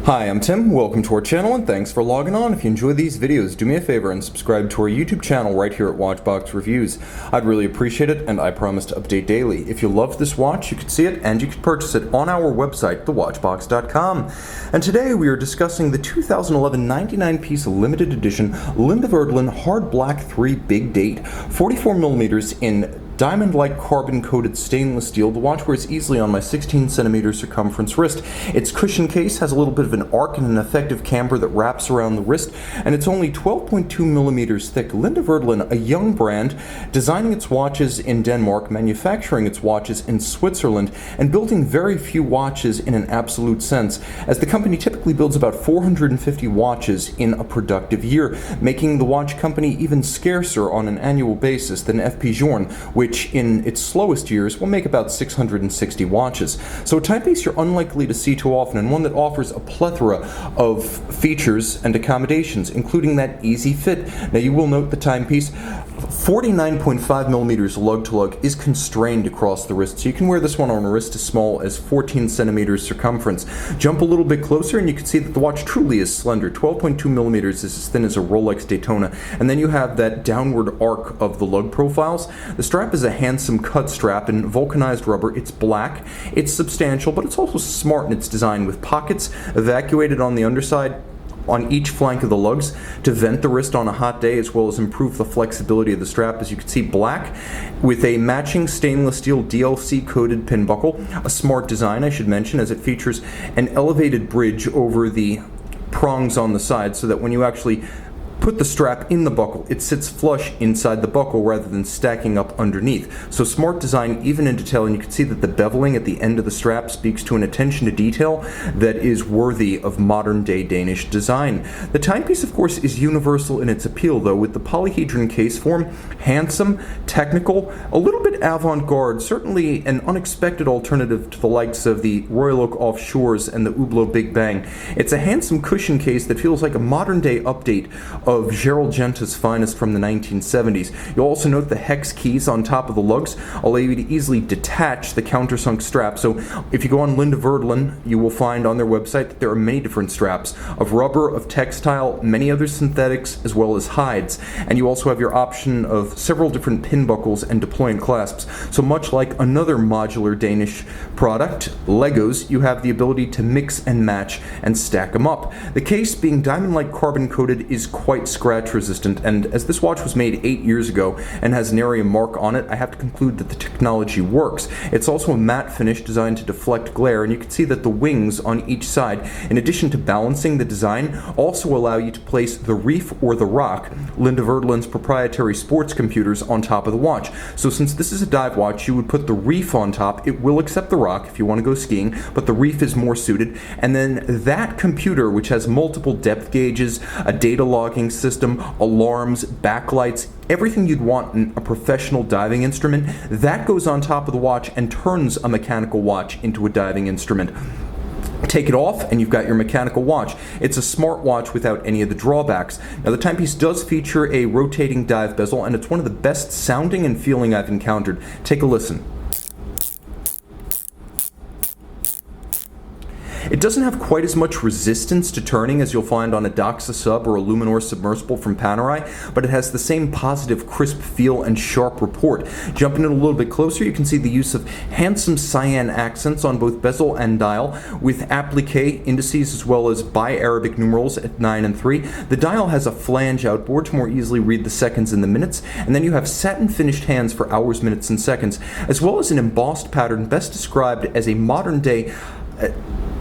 Hi, I'm Tim. Welcome to our channel and thanks for logging on. If you enjoy these videos, do me a favor and subscribe to our YouTube channel right here at Watchbox Reviews. I'd really appreciate it and I promise to update daily. If you love this watch, you can see it and you can purchase it on our website, thewatchbox.com. And today we are discussing the 2011 99-piece limited edition Linde Werdelin Hard Black 3 Big Date, 44mm in diamond-like carbon-coated stainless steel. The watch wears easily on my 16cm circumference wrist. Its cushion case has a little bit of an arc and an effective camber that wraps around the wrist, and it's only 12.2mm thick. Linde Werdelin, a young brand, designing its watches in Denmark, manufacturing its watches in Switzerland, and building very few watches in an absolute sense, as the company typically builds about 450 watches in a productive year, making the watch company even scarcer on an annual basis than FP which in its slowest years will make about 660 watches. So a timepiece you're unlikely to see too often, and one that offers a plethora of features and accommodations, including that easy fit. Now you will note the timepiece, 49.5mm lug-to-lug, is constrained across the wrist, so you can wear this one on a wrist as small as 14cm circumference. Jump a little bit closer and you can see that the watch truly is slender. 12.2mm is as thin as a Rolex Daytona, and then you have that downward arc of the lug profiles. The strap is a handsome cut strap in vulcanized rubber. It's black, it's substantial, but it's also smart in its design, with pockets evacuated on the underside on each flank of the lugs to vent the wrist on a hot day, as well as improve the flexibility of the strap. As you can see, black with a matching stainless steel DLC coated pin buckle. A smart design, I should mention, as it features an elevated bridge over the prongs on the side, so that when you actually put the strap in the buckle, it sits flush inside the buckle rather than stacking up underneath. So smart design even in detail, and you can see that the beveling at the end of the strap speaks to an attention to detail that is worthy of modern day Danish design. The timepiece, of course, is universal in its appeal, though, with the polyhedron case form, handsome, technical, a little bit avant-garde, certainly an unexpected alternative to the likes of the Royal Oak Offshores and the Hublot Big Bang. It's a handsome cushion case that feels like a modern day update of Gerald Genta's finest from the 1970s. You'll also note the hex keys on top of the lugs allow you to easily detach the countersunk strap. So if you go on Linde Werdelin, you will find on their website that there are many different straps of rubber, of textile, many other synthetics, as well as hides. And you also have your option of several different pin buckles and deployant clasps. So much like another modular Danish product, Legos, you have the ability to mix and match and stack them up. The case, being diamond-like carbon coated, is quite scratch resistant, and as this watch was made 8 years ago and has an area mark on it, I have to conclude that the technology works. It's also a matte finish designed to deflect glare, and you can see that the wings on each side, in addition to balancing the design, also allow you to place the reef or the rock, Linde Werdelin's proprietary sports computers, on top of the watch. So since this is a dive watch, you would put the reef on top. It will accept the rock if you want to go skiing, but the reef is more suited, and then that computer, which has multiple depth gauges, a data logging system, alarms, backlights, everything you'd want in a professional diving instrument, that goes on top of the watch and turns a mechanical watch into a diving instrument. Take it off and you've got your mechanical watch. It's a smart watch without any of the drawbacks. Now the timepiece does feature a rotating dive bezel, and it's one of the best sounding and feeling I've encountered. Take a listen. It doesn't have quite as much resistance to turning as you'll find on a Doxa sub or a Luminor submersible from Panerai, but it has the same positive, crisp feel and sharp report. Jumping in a little bit closer, you can see the use of handsome cyan accents on both bezel and dial, with applique indices as well as bi-Arabic numerals at 9 and 3. The dial has a flange outboard to more easily read the seconds and the minutes, and then you have satin finished hands for hours, minutes, and seconds, as well as an embossed pattern best described as a modern day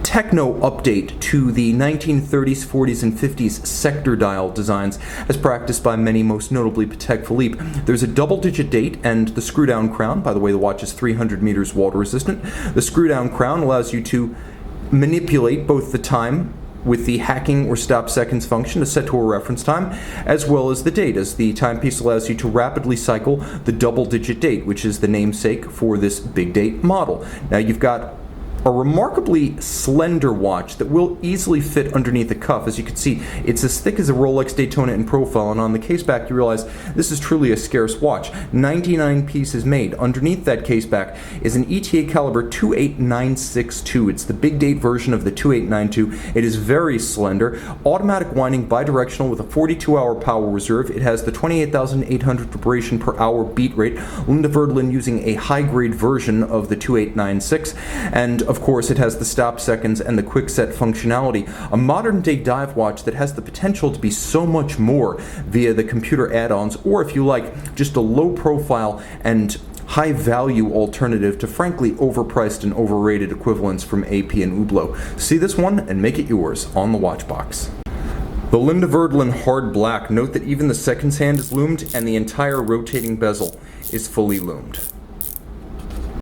techno update to the 1930s, 40s, and 50s sector dial designs as practiced by many, most notably Patek Philippe. There's a double-digit date and the screw-down crown. By the way, the watch is 300 meters water resistant. The screw-down crown allows you to manipulate both the time with the hacking or stop seconds function to set to a reference time, as well as the date, as the timepiece allows you to rapidly cycle the double-digit date, which is the namesake for this big date model. Now you've got a remarkably slender watch that will easily fit underneath the cuff. As you can see, it's as thick as a Rolex Daytona in profile, and on the case back you realize this is truly a scarce watch. 99 pieces made. Underneath that case back is an ETA caliber 28962. It's the big date version of the 2892. It is very slender, automatic winding, bidirectional with a 42-hour power reserve. It has the 28,800 vibration per hour beat rate. Linde Werdelin using a high-grade version of the 2896, and of course it has the stop seconds and the quick set functionality. A modern-day dive watch that has the potential to be so much more via the computer add-ons, or if you like, just a low-profile and high-value alternative to frankly overpriced and overrated equivalents from AP and Hublot. See this one and make it yours on the watch box. The Linde Werdelin Hard Black. Note that even the seconds hand is loomed and the entire rotating bezel is fully loomed.